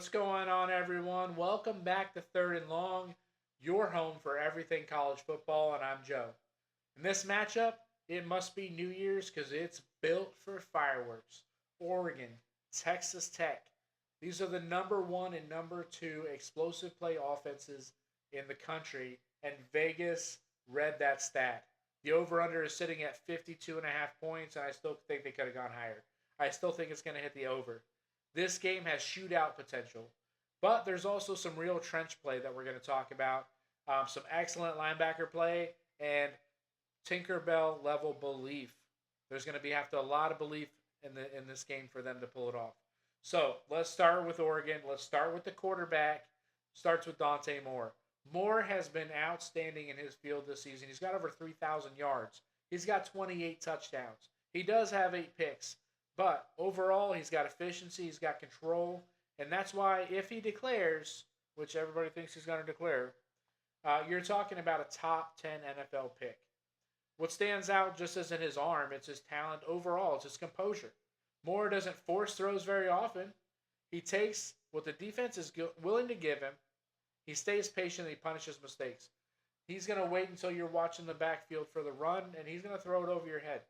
What's going on, everyone? Welcome back to Third and Long, your home for everything college football, and I'm Joe. In this matchup, it must be New Year's because it's built for fireworks. Oregon, Texas Tech. These are the number one and number two explosive play offenses in the country, and Vegas read that stat. The over under is sitting at 52 and a half points, and I still think they could have gone higher. I still think it's going to hit the over. This game has shootout potential, but there's also some real trench play that we're going to talk about. Some excellent linebacker play and Tinkerbell level belief. There's going to be have to a lot of belief in this game for them to pull it off. So let's start with Oregon. Let's start with the quarterback. Starts with Dante Moore. Moore has been outstanding in his field this season. He's got over 3,000 yards. He's got 28 touchdowns. He does have 8 picks. But overall, he's got efficiency, he's got control, and that's why if he declares, which everybody thinks he's going to declare, you're talking about a top 10 NFL pick. What stands out just isn't his arm, it's his talent overall, it's his composure. Moore doesn't force throws very often. He takes what the defense is willing to give him. He stays patient and he punishes mistakes. He's going to wait until you're watching the backfield for the run, and he's going to throw it over your head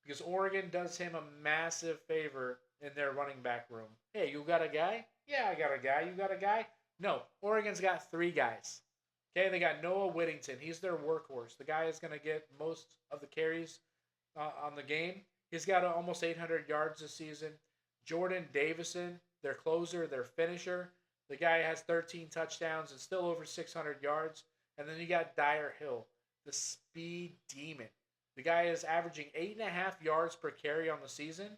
because Oregon does him a massive favor in their running back room. Hey, you got a guy? Yeah, I got a guy. You got a guy? No, Oregon's got 3 guys. Okay, they got Noah Whittington. He's their workhorse. The guy is going to get most of the carries on the game. He's got almost 800 yards this season. Jordan Davison, their closer, their finisher. The guy has 13 touchdowns and still over 600 yards. And then you got Dyer Hill, the speed demon. The guy is averaging 8.5 yards per carry on the season.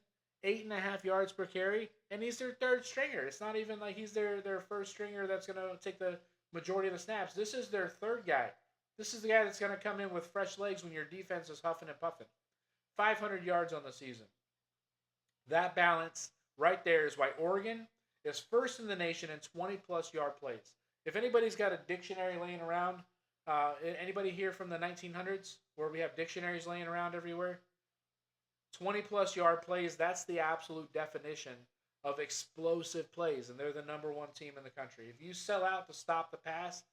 8.5 yards per carry, and he's their third stringer. It's not even like he's their first stringer that's going to take the majority of the snaps. This is their third guy. This is the guy that's going to come in with fresh legs when your defense is huffing and puffing. 500 yards on the season. That balance right there is why Oregon is first in the nation in 20-plus yard plays. If anybody's got a dictionary laying around, anybody here from the 1900s where we have dictionaries laying around everywhere? 20-plus yard plays, that's the absolute definition of explosive plays, and they're the number one team in the country. If you sell out to stop the pass,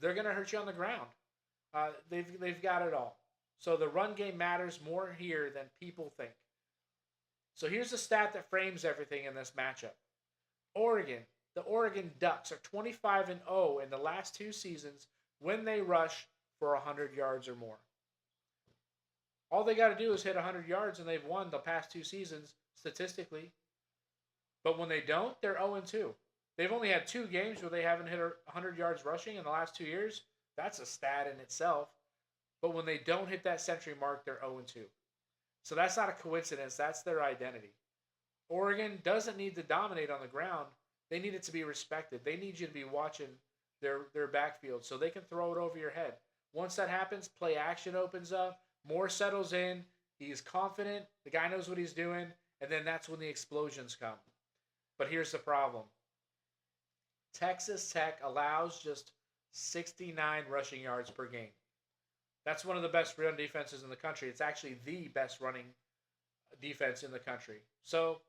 they're going to hurt you on the ground. They've got it all. So the run game matters more here than people think. So here's the stat that frames everything in this matchup. The Oregon Ducks are 25-0 in the last 2 seasons when they rush for 100 yards or more. All they got to do is hit 100 yards and they've won the past 2 seasons statistically. But when they don't, they're 0-2. They've only had 2 games where they haven't hit 100 yards rushing in the last 2 years. That's a stat in itself. But when they don't hit that century mark, they're 0-2. So that's not a coincidence. That's their identity. Oregon doesn't need to dominate on the ground. They need it to be respected. They need you to be watching their backfield so they can throw it over your head. Once that happens, play action opens up. Moore settles in. He's confident. The guy knows what he's doing. And then that's when the explosions come. But here's the problem. Texas Tech allows just 69 rushing yards per game. That's one of the best run defenses in the country. It's actually the best running defense in the country. So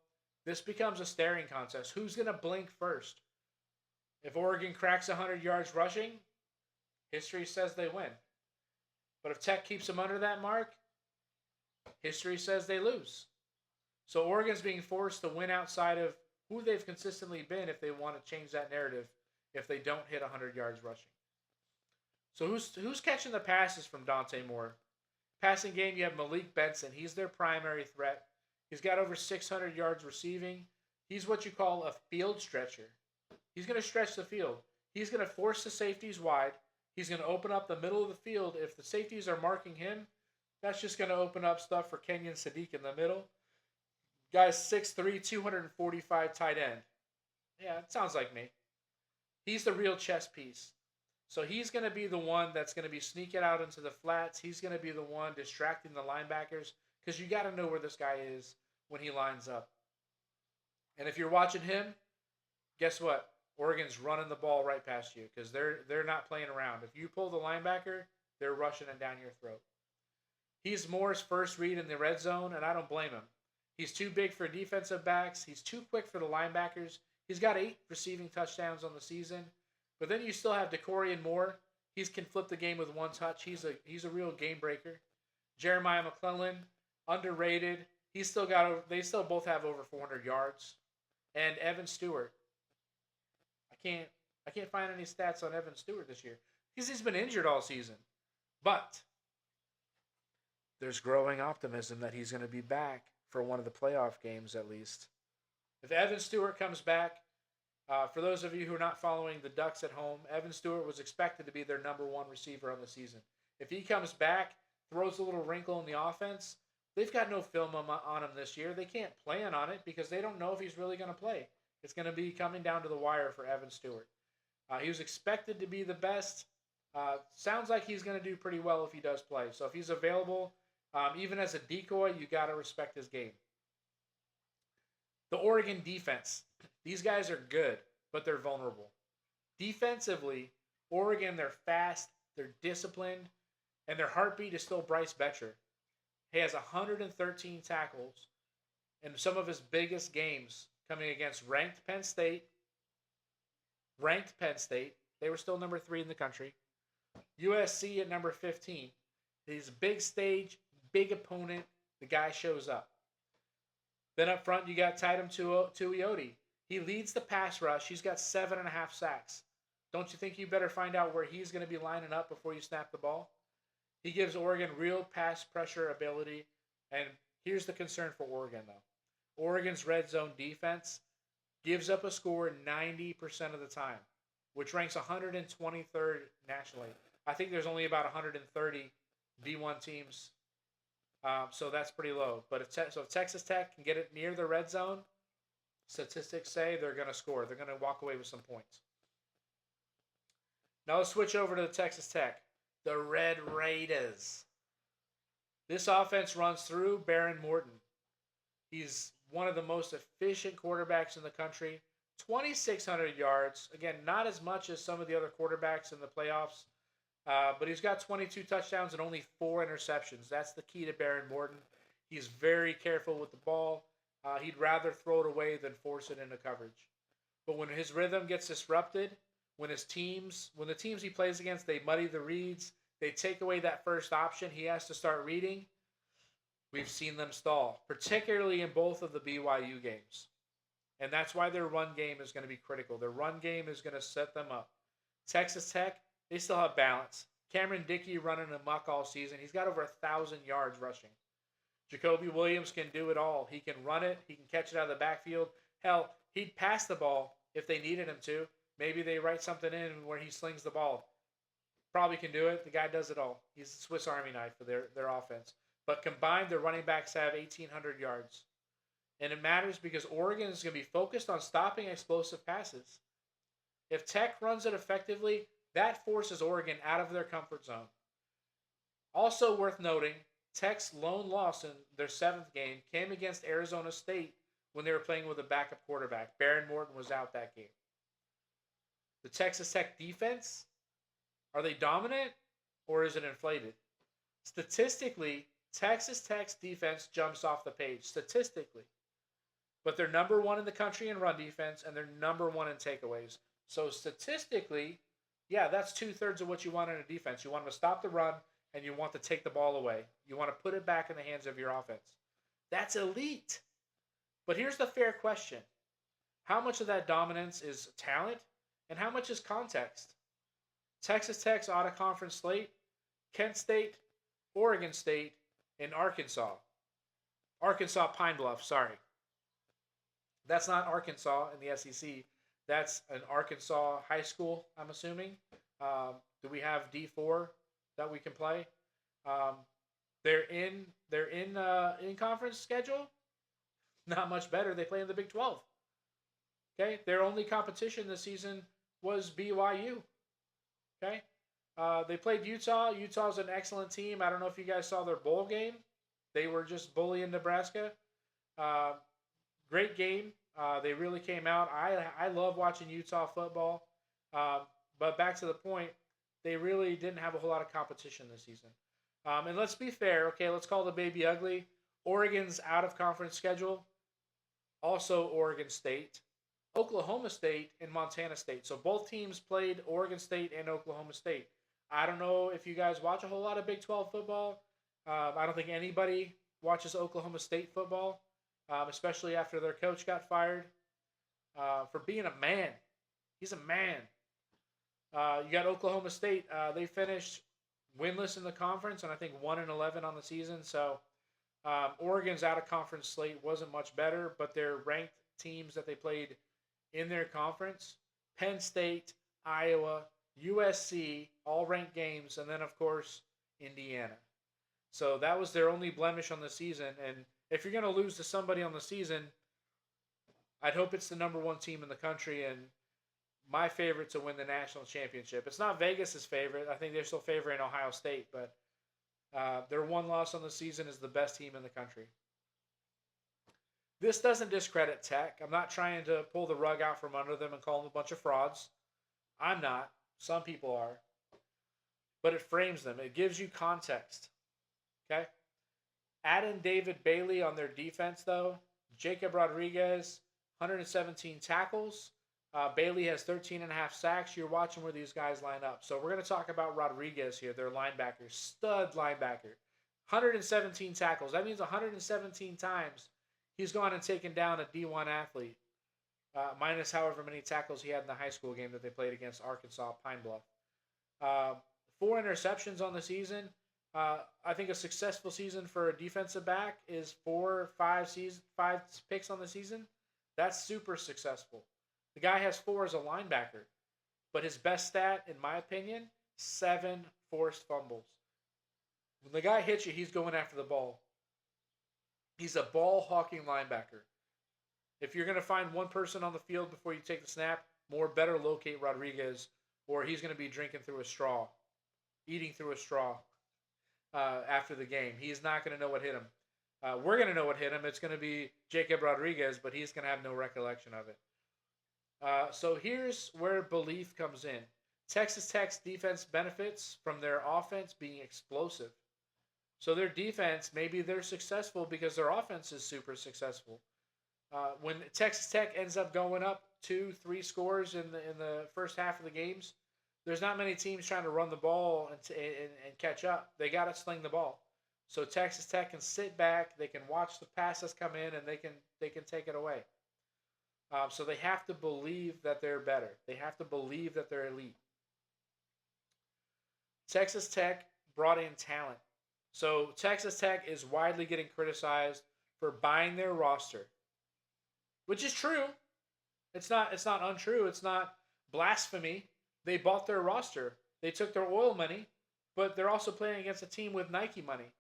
this becomes a staring contest. Who's going to blink first? If Oregon cracks 100 yards rushing, history says they win. But if Tech keeps them under that mark, history says they lose. So Oregon's being forced to win outside of who they've consistently been if they want to change that narrative if they don't hit 100 yards rushing. So who's catching the passes from Dante Moore? Passing game, you have Malik Benson. He's their primary threat. He's got over 600 yards receiving. He's what you call a field stretcher. He's going to stretch the field. He's going to force the safeties wide. He's going to open up the middle of the field. If the safeties are marking him, that's just going to open up stuff for Kenyon Sadiq in the middle. Guy's 6'3", 245 tight end. Yeah, it sounds like me. He's the real chess piece. So he's going to be the one that's going to be sneaking out into the flats. He's going to be the one distracting the linebackers because you got to know where this guy is when he lines up. And if you're watching him, guess what? Oregon's running the ball right past you because they're not playing around. If you pull the linebacker, they're rushing it down your throat. He's Moore's first read in the red zone, and I don't blame him. He's too big for defensive backs. He's too quick for the linebackers. He's got 8 receiving touchdowns on the season. But then you still have Decorian Moore. He can flip the game with one touch. He's a real game breaker. Jeremiah McClellan, underrated. They still both have over 400 yards. And Evan Stewart. I can't find any stats on Evan Stewart this year because he's been injured all season. But there's growing optimism that he's going to be back for one of the playoff games at least. If Evan Stewart comes back, for those of you who are not following the Ducks at home, Evan Stewart was expected to be their number 1 receiver on the season. If he comes back, throws a little wrinkle in the offense, they've got no film on him this year. They can't plan on it because they don't know if he's really going to play. It's going to be coming down to the wire for Evan Stewart. He was expected to be the best. Sounds like he's going to do pretty well if he does play. So if he's available, even as a decoy, you got to respect his game. The Oregon defense. These guys are good, but they're vulnerable. Defensively, Oregon, they're fast, they're disciplined, and their heartbeat is still Bryce Betcher. He has 113 tackles in some of his biggest games coming against ranked Penn State. They were still number 3 in the country. USC at number 15. He's a big stage, big opponent. The guy shows up. Then up front, you got Tatum Tuioti. He leads the pass rush. He's got 7.5 sacks. Don't you think you better find out where he's going to be lining up before you snap the ball? He gives Oregon real pass pressure ability. And here's the concern for Oregon, though. Oregon's red zone defense gives up a score 90% of the time, which ranks 123rd nationally. I think there's only about 130 D1 teams, so that's pretty low. But if Texas Tech can get it near the red zone, statistics say they're going to score. They're going to walk away with some points. Now let's switch over to the Texas Tech. The Red Raiders. This offense runs through Baron Morton. He's one of the most efficient quarterbacks in the country. 2,600 yards. Again, not as much as some of the other quarterbacks in the playoffs. But he's got 22 touchdowns and only 4 interceptions. That's the key to Baron Morton. He's very careful with the ball. He'd rather throw it away than force it into coverage. But when his rhythm gets disrupted, when the teams he plays against, they muddy the reads, they take away that first option, he has to start reading. We've seen them stall, particularly in both of the BYU games. And that's why their run game is going to be critical. Their run game is going to set them up. Texas Tech, they still have balance. Cameron Dickey running amok all season. He's got over 1,000 yards rushing. Jacoby Williams can do it all. He can run it. He can catch it out of the backfield. Hell, he'd pass the ball if they needed him to. Maybe they write something in where he slings the ball. Probably can do it. The guy does it all. He's a Swiss Army knife for their offense. But combined, their running backs have 1,800 yards. And it matters because Oregon is going to be focused on stopping explosive passes. If Tech runs it effectively, that forces Oregon out of their comfort zone. Also worth noting, Tech's lone loss in their 7th game came against Arizona State when they were playing with a backup quarterback. Baron Morton was out that game. The Texas Tech defense, are they dominant or is it inflated? Statistically, Texas Tech's defense jumps off the page, statistically. But they're number 1 in the country in run defense, and they're number 1 in takeaways. So statistically, yeah, that's 2/3 of what you want in a defense. You want them to stop the run, and you want to take the ball away. You want to put it back in the hands of your offense. That's elite. But here's the fair question. How much of that dominance is talent, and how much is context? Texas Tech's out-of-conference slate, Kent State, Oregon State, and Arkansas. Arkansas Pine Bluff, sorry. That's not Arkansas in the SEC. That's an Arkansas high school, I'm assuming. Do we have D4 that we can play? They're in conference schedule. Not much better. They play in the Big 12. Okay, their only competition this season was BYU. Okay, they played Utah. Utah's an excellent team. I don't know if you guys saw their bowl game. They were just bullying Nebraska. Great game. They really came out. I love watching Utah football. But back to the point, they really didn't have a whole lot of competition this season. And let's be fair. Okay, let's call the baby ugly. Oregon's out-of-conference schedule. Also Oregon State. Oklahoma State and Montana State. So both teams played Oregon State and Oklahoma State. I don't know if you guys watch a whole lot of Big 12 football. I don't think anybody watches Oklahoma State football, especially after their coach got fired for being a man. He's a man. You got Oklahoma State. They finished winless in the conference, and I think 1-11 on the season. So Oregon's out of conference slate wasn't much better, but their ranked teams that they played in their conference: Penn State, Iowa, USC, all ranked games, and then of course Indiana. So that was their only blemish on the season. And if you're going to lose to somebody on the season, I'd hope it's the number one team in the country and my favorite to win the national championship. It's not Vegas's favorite. I think they're still favoring Ohio State, but their one loss on the season is the best team in the country. This doesn't discredit Tech. I'm not trying to pull the rug out from under them and call them a bunch of frauds. I'm not. Some people are. But it frames them. It gives you context. Okay? Add in David Bailey on their defense, though. Jacob Rodriguez, 117 tackles. Bailey has 13 and a half sacks. You're watching where these guys line up. So we're going to talk about Rodriguez here, their linebacker, stud linebacker. 117 tackles. That means 117 times he's gone and taken down a D1 athlete, minus however many tackles he had in the high school game that they played against Arkansas Pine Bluff. 4 interceptions on the season. I think a successful season for a defensive back is 5 picks on the season. That's super successful. The guy has 4 as a linebacker, but his best stat, in my opinion, 7 forced fumbles. When the guy hits you, he's going after the ball. He's a ball-hawking linebacker. If you're going to find one person on the field before you take the snap, better locate Rodriguez, or he's going to be drinking through a straw, eating through a straw after the game. He's not going to know what hit him. We're going to know what hit him. It's going to be Jacob Rodriguez, but he's going to have no recollection of it. So here's where belief comes in. Texas Tech's defense benefits from their offense being explosive. So their defense, maybe they're successful because their offense is super successful. When Texas Tech ends up going up 2-3 scores in the first half of the games, there's not many teams trying to run the ball and catch up. They got to sling the ball. So Texas Tech can sit back, they can watch the passes come in, and they can take it away. So they have to believe that they're better. They have to believe that they're elite. Texas Tech brought in talent. So Texas Tech is widely getting criticized for buying their roster, which is true. It's not untrue. It's not blasphemy. They bought their roster. They took their oil money, but they're also playing against a team with Nike money.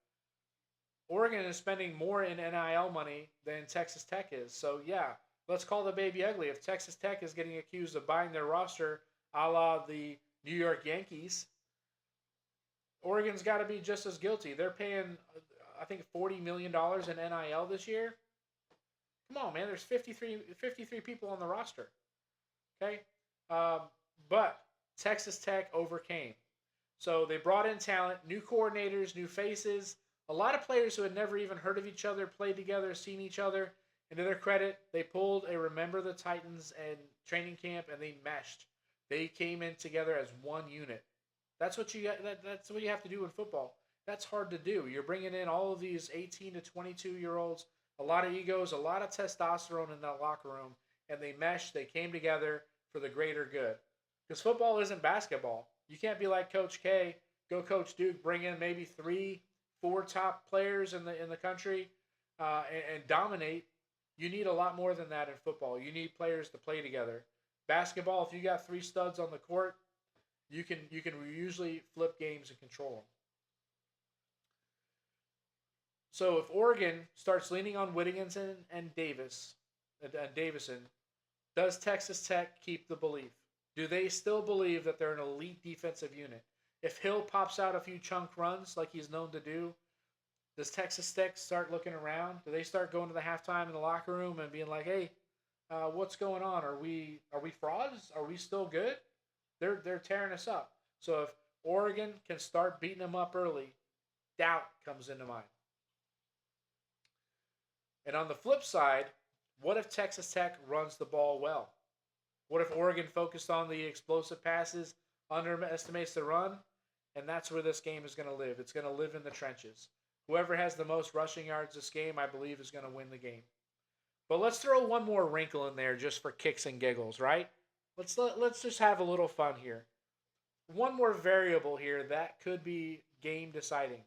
Oregon is spending more in NIL money than Texas Tech is. So yeah, let's call the baby ugly. If Texas Tech is getting accused of buying their roster, a la the New York Yankees, Oregon's got to be just as guilty. They're paying, I think, $40 million in NIL this year. Come on, man. There's 53 people on the roster. Okay? But Texas Tech overcame. So they brought in talent, new coordinators, new faces, a lot of players who had never even heard of each other, played together, seen each other. And to their credit, they pulled a Remember the Titans and training camp, and they meshed. They came in together as one unit. That's what you have to do in football. That's hard to do. You're bringing in all of these 18 to 22-year-olds, a lot of egos, a lot of testosterone in that locker room, and they meshed. They came together for the greater good. Because football isn't basketball. You can't be like Coach K, go Coach Duke, bring in maybe 3-4 top players in the country and dominate. You need a lot more than that in football. You need players to play together. Basketball, if you got 3 studs on the court, you can usually flip games and control them. So if Oregon starts leaning on Whittington and Davison, does Texas Tech keep the belief? Do they still believe that they're an elite defensive unit? If Hill pops out a few chunk runs like he's known to do, does Texas Tech start looking around? Do they start going to the halftime in the locker room and being like, "Hey, what's going on? Are we frauds? Are we still good?" They're tearing us up. So if Oregon can start beating them up early, doubt comes into mind. And on the flip side, what if Texas Tech runs the ball well? What if Oregon focused on the explosive passes, underestimates the run, and that's where this game is going to live. It's going to live in the trenches. Whoever has the most rushing yards this game, I believe, is going to win the game. But let's throw one more wrinkle in there just for kicks and giggles, right? Let's just have a little fun here. One more variable here that could be game deciding.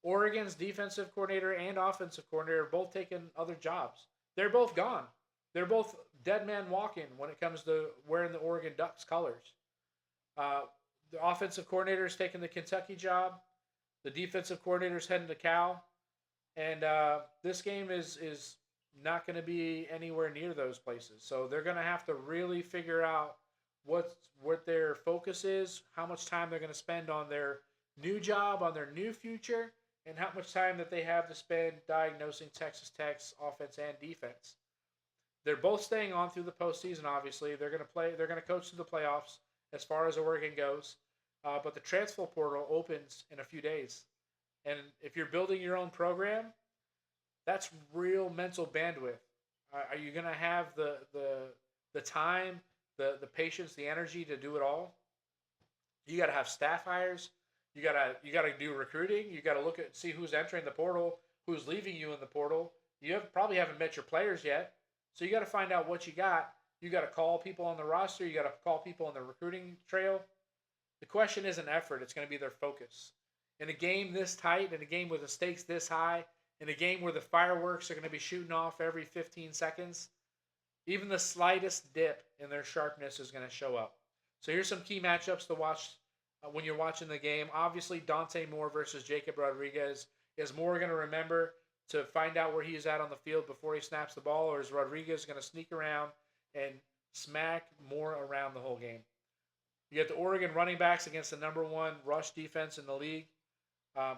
Oregon's defensive coordinator and offensive coordinator are both taking other jobs. They're both gone. They're both dead man walking when it comes to wearing the Oregon Ducks colors. The offensive coordinator is taking the Kentucky job. The defensive coordinator is heading to Cal. And this game is not going to be anywhere near those places. So they're going to have to really figure out what their focus is, how much time they're going to spend on their new job, on their new future, and how much time that they have to spend diagnosing Texas Tech's offense and defense. They're both staying on through the postseason. Obviously, they're going to play. They're going to coach through the playoffs as far as Oregon goes. But the transfer portal opens in a few days, and if you're building your own program, that's real mental bandwidth. Are you going to have the time, the patience, the energy to do it all? You got to have staff hires. You gotta do recruiting. You got to look at see who's entering the portal, who's leaving you in the portal. Probably haven't met your players yet, so you got to find out what you got. You got to call people on the roster. You got to call people on the recruiting trail. The question isn't effort. It's going to be their focus. In a game this tight, in a game with the stakes this high, in a game where the fireworks are going to be shooting off every 15 seconds, even the slightest dip in their sharpness is going to show up. So here's some key matchups to watch when you're watching the game. Obviously, Dante Moore versus Jacob Rodriguez. Is Moore going to remember to find out where he's at on the field before he snaps the ball, or is Rodriguez going to sneak around and smack Moore around the whole game? You got the Oregon running backs against the number one rush defense in the league.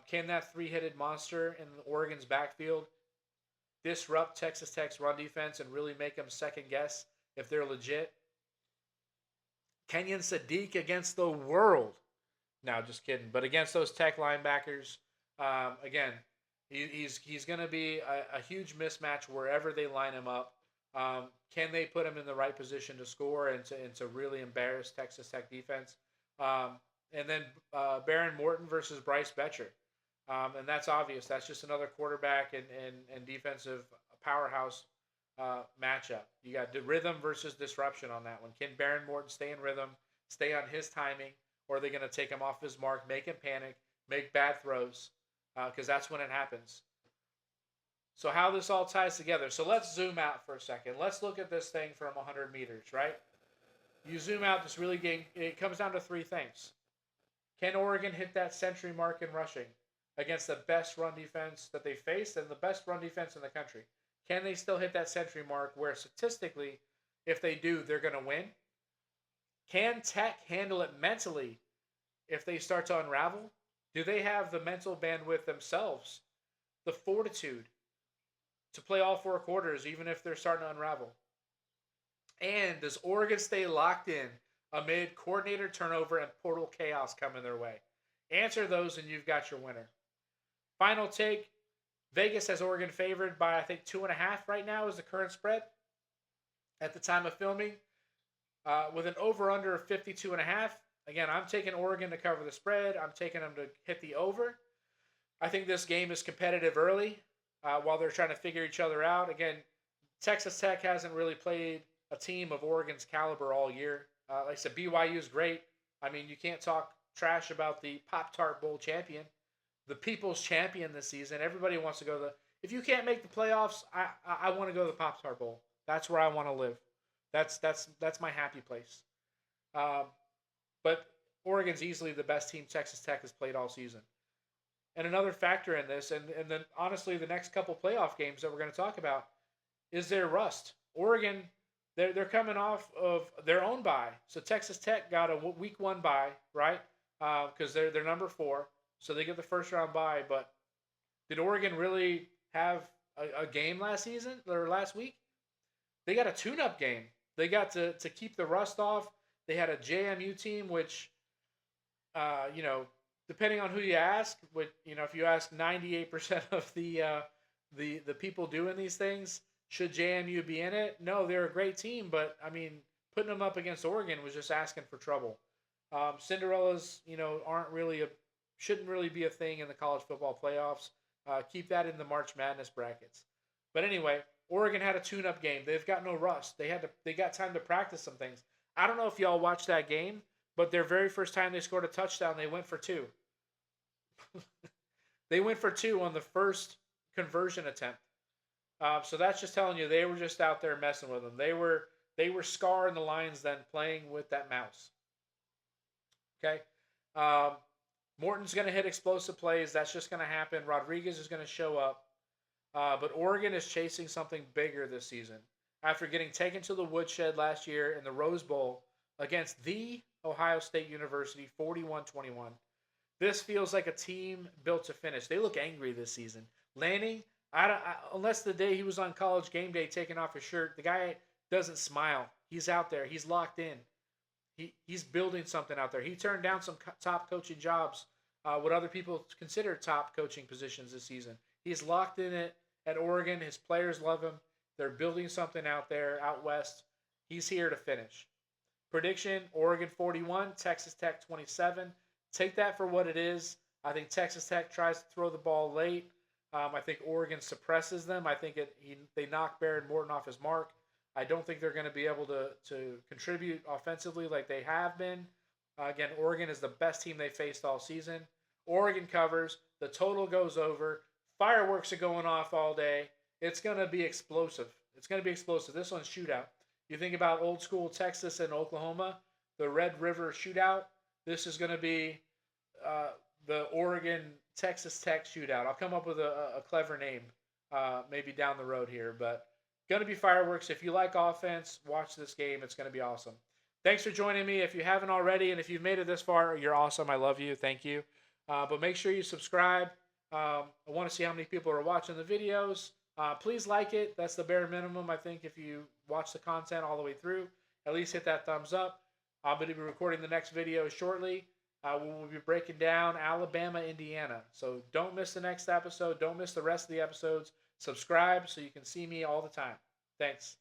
Can that three-headed monster in Oregon's backfield disrupt Texas Tech's run defense and really make them second guess if they're legit? Kenyon Sadiq against the world. No, just kidding. But against those Tech linebackers, again, he's going to be a huge mismatch wherever they line him up. Can they put him in the right position to score and to really embarrass Texas Tech defense? And then Baron Morton versus Bryce Betcher. And that's obvious. That's just another quarterback and defensive powerhouse matchup. You got rhythm versus disruption on that one. Can Baron Morton stay in rhythm, stay on his timing, or are they going to take him off his mark, make him panic, make bad throws? Because that's when it happens. So how this all ties together. So let's zoom out for a second. Let's look at this thing from 100 meters, right? You zoom out, this really game, it comes down to three things. Can Oregon hit that century mark in rushing against the best run defense that they faced and the best run defense in the country? Can they still hit that century mark where statistically, if they do, they're going to win? Can Tech handle it mentally if they start to unravel? Do they have the mental bandwidth themselves, the fortitude to play all four quarters even if they're starting to unravel? And does Oregon stay locked in amid coordinator turnover and portal chaos coming their way? Answer those and you've got your winner. Final take. Vegas has Oregon favored by, I think, 2.5 right now is the current spread at the time of filming. With an over-under of 52.5. Again, I'm taking Oregon to cover the spread. I'm taking them to hit the over. I think this game is competitive early while they're trying to figure each other out. Again, Texas Tech hasn't really played a team of Oregon's caliber all year. Like I said, BYU is great. I mean, you can't talk trash about the Pop-Tart Bowl champion, the people's champion this season. Everybody wants to go if you can't make the playoffs, I want to go to the Pop-Tart Bowl. That's where I want to live. That's my happy place. But Oregon's easily the best team Texas Tech has played all season. And another factor in this, and then honestly, the next couple playoff games that we're going to talk about, is their rust. Oregon, they're coming off of their own bye. So Texas Tech got a week 1 bye, right? Because they're number 4, so they get the first round bye. But did Oregon really have a game last season or last week? They got a tune-up game. They got to keep the rust off. They had a JMU team, which, depending on who you ask, if you ask 98% of the people doing these things, should JMU be in it? No, they're a great team, but I mean, putting them up against Oregon was just asking for trouble. Cinderellas, shouldn't really be a thing in the college football playoffs. Keep that in the March Madness brackets. But anyway, Oregon had a tune-up game. They've got no rust. They got time to practice some things. I don't know if y'all watched that game, but their very first time they scored a touchdown, they went for two. They went for two on the first conversion attempt. So that's just telling you they were just out there messing with them. They were Scar and the Lions then playing with that mouse. Okay. Um, Morton's going to hit explosive plays. That's just going to happen. Rodriguez is going to show up. But Oregon is chasing something bigger this season. After getting taken to the woodshed last year in the Rose Bowl against the Ohio State University 41-21, this feels like a team built to finish. They look angry this season. Lanning, unless the day he was on College Game Day taking off his shirt, the guy doesn't smile. He's out there. He's locked in. He's building something out there. He turned down some top coaching jobs, what other people consider top coaching positions this season. He's locked in it at Oregon. His players love him. They're building something out there, out west. He's here to finish. Prediction, Oregon 41, Texas Tech 27. Take that for what it is. I think Texas Tech tries to throw the ball late. I think Oregon suppresses them. I think they knock Barron Morton off his mark. I don't think they're going to be able to contribute offensively like they have been. Again, Oregon is the best team they faced all season. Oregon covers. The total goes over. Fireworks are going off all day. It's going to be explosive. This one's shootout. You think about old school Texas and Oklahoma, the Red River shootout. This is going to be the Oregon Texas Tech shootout. I'll come up with a clever name maybe down the road here, but going to be fireworks. If you like offense, watch this game. It's going to be awesome. Thanks for joining me. If you haven't already, and if you've made it this far, you're awesome. I love you. Thank you. But make sure you subscribe. I want to see how many people are watching the videos. Please like it. That's the bare minimum, I think, if you watch the content all the way through. At least hit that thumbs up. I'm going to be recording the next video shortly. We will be breaking down Alabama, Indiana. So don't miss the next episode. Don't miss the rest of the episodes. Subscribe so you can see me all the time. Thanks.